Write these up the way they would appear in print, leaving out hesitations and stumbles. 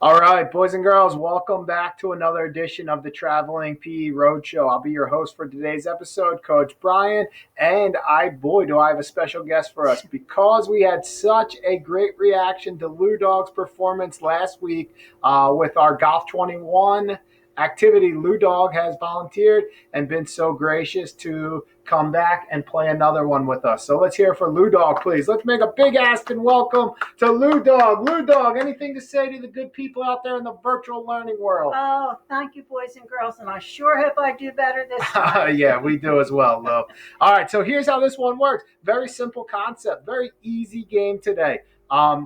All right, boys and girls, welcome back to another edition of the Traveling PE Roadshow. I'll be your host for today's episode, Coach Brian, and boy, do I have a special guest for us because we had such a great reaction to Lou Dog's performance last week with our Golf 21 activity. Lou Dog has volunteered and been so gracious to come back and play another one with us. So let's hear for Lou Dog, please. Let's make a big ask and welcome to Lou Dog. Lou Dog, anything to say to the good people out there in the virtual learning world? Oh, thank you, boys and girls, and I sure hope I do better this time. Yeah, we do as well, Lou. All right, so here's how this one works. Very simple concept, very easy game today.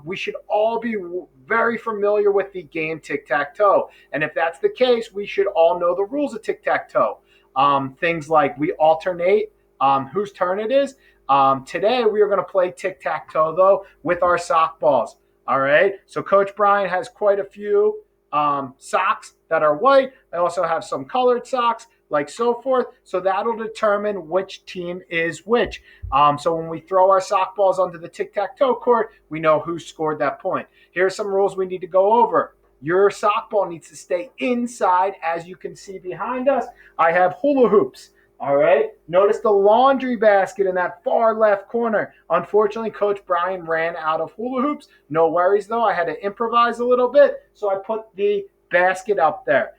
We should all be very familiar with the game Tic-Tac Toe. And if that's the case, we should all know the rules of Tic-Tac Toe. Things like we alternate whose turn it is. Today, we are going to play tic-tac-toe, though, with our sock balls. All right. So Coach Brian has quite a few socks that are white. I also have some colored socks, like so forth. So that'll determine which team is which. So when we throw our sock balls onto the tic-tac-toe court, we know who scored that point. Here are some rules we need to go over. Your sock ball needs to stay inside. As you can see behind us, I have hula hoops. All right. Notice the laundry basket in that far left corner. Unfortunately, Coach Brian ran out of hula hoops. No worries, though. I had to improvise a little bit, so I put the basket up there.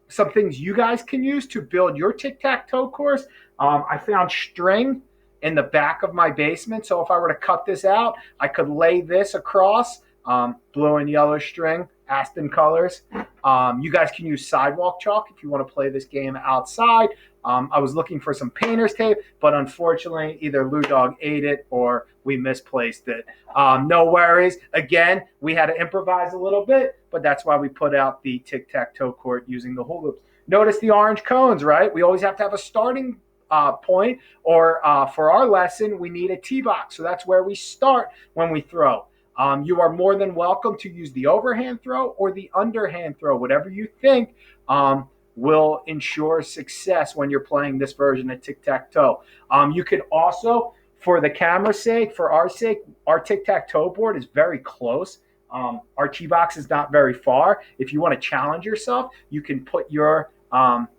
Some things you guys can use to build your tic-tac-toe course. I found string in the back of my basement, so if I were to cut this out, I could lay this across, blue and yellow string, Aspen colors. You guys can use sidewalk chalk if you want to play this game outside. I was looking for some painter's tape, but unfortunately, either Lou Dog ate it or we misplaced it. No worries. Again, we had to improvise a little bit, but that's why we put out the tic-tac-toe court using the hula hoops. Notice the orange cones, right? We always have to have a starting point, or for our lesson, we need a tee box. So that's where we start when we throw. You are more than welcome to use the overhand throw or the underhand throw, whatever you think will ensure success when you're playing this version of tic-tac-toe. You could also, for the camera's sake, for our sake, our tic-tac-toe board is very close. Our tee box is not very far. If you want to challenge yourself, you can put your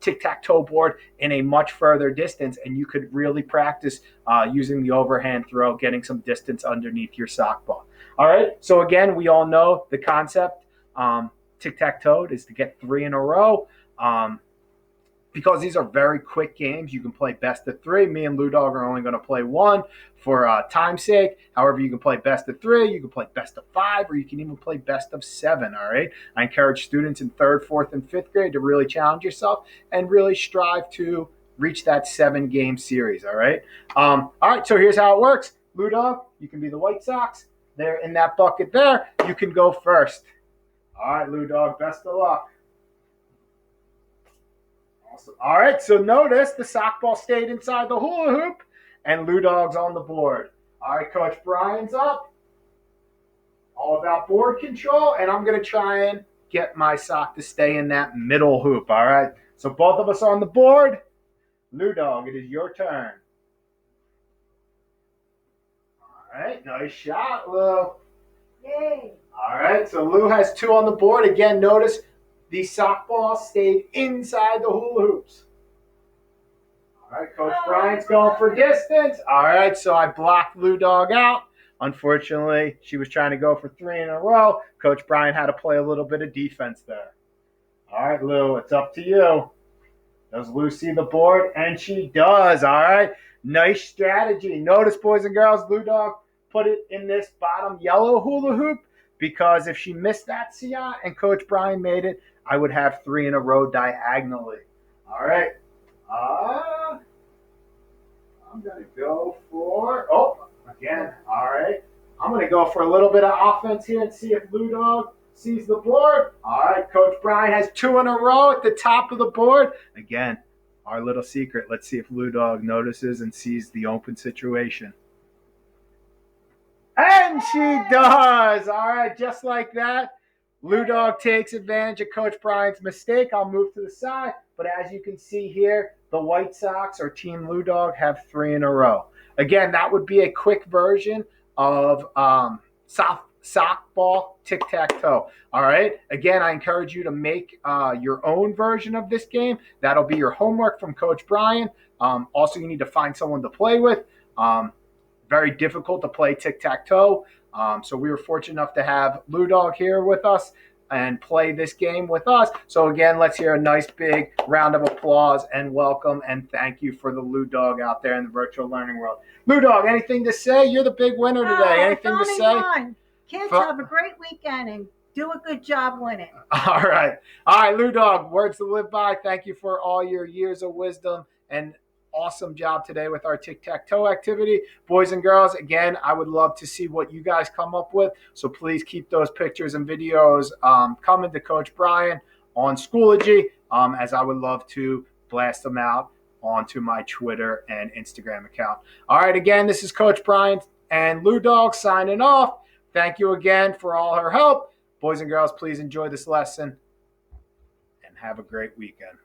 tic-tac-toe board in a much further distance, and you could really practice using the overhand throw, getting some distance underneath your sock ball. All right, so again, we all know the concept. Tic-tac-toe is to get 3 in a row. Because these are very quick games, you can play best of 3. Me and Lou Dog are only going to play 1 for time's sake. However, you can play best of 3, you can play best of 5, or you can even play best of 7. All right. I encourage students in 3rd, 4th, and 5th grade to really challenge yourself and really strive to reach that 7-game series. All right. All right. So here's how it works. Lou Dog, you can be the White Sox. There in that bucket there. You can go first. All right, Lou Dog. Best of luck. All right, so notice the sock ball stayed inside the hula hoop, and Lou Dog's on the board. All right, Coach Brian's up. All about board control, and I'm going to try and get my sock to stay in that middle hoop. All right, so both of us on the board. Lou Dog, it is your turn. All right, nice shot, Lou. Yay. All right, so Lou has 2 on the board. Again, notice the sock ball stayed inside the hula hoops. All right, Coach Brian's going for distance. All right, so I blocked Lou Dog out. Unfortunately, she was trying to go for 3 in a row. Coach Brian had to play a little bit of defense there. All right, Lou, it's up to you. Does Lou see the board? And she does. All right, nice strategy. Notice, boys and girls, Lou Dog put it in this bottom yellow hula hoop, because if she missed that CI and Coach Brian made it, I would have 3 in a row diagonally. All right. I'm going to go for, again. All right. I'm going to go for a little bit of offense here and see if Lou Dog sees the board. All right. Coach Brian has 2 in a row at the top of the board. Again, our little secret. Let's see if Lou Dog notices and sees the open situation. And she does. All right, just like that. Lou Dog takes advantage of Coach Brian's mistake. I'll move to the side. But as you can see here, the White Sox, or Team Lou Dog, have 3 in a row. Again, that would be a quick version of sock ball tic-tac-toe. All right. Again, I encourage you to make your own version of this game. That'll be your homework from Coach Brian. Also, you need to find someone to play with. Very difficult to play tic-tac-toe. So we were fortunate enough to have Lou Dog here with us and play this game with us. So again, let's hear a nice big round of applause and welcome and thank you for the Lou Dog out there in the virtual learning world. Lou Dog, anything to say? You're the big winner today. Anything to say? Kids, have a great weekend and do a good job winning. All right. All right, Lou Dog, words to live by. Thank you for all your years of wisdom and awesome job today with our tic-tac-toe activity. Boys and girls, again, I would love to see what you guys come up with. So please keep those pictures and videos coming to Coach Brian on Schoology, as I would love to blast them out onto my Twitter and Instagram account. All right, again, this is Coach Brian and Lou Dog signing off. Thank you again for all her help. Boys and girls, please enjoy this lesson and have a great weekend.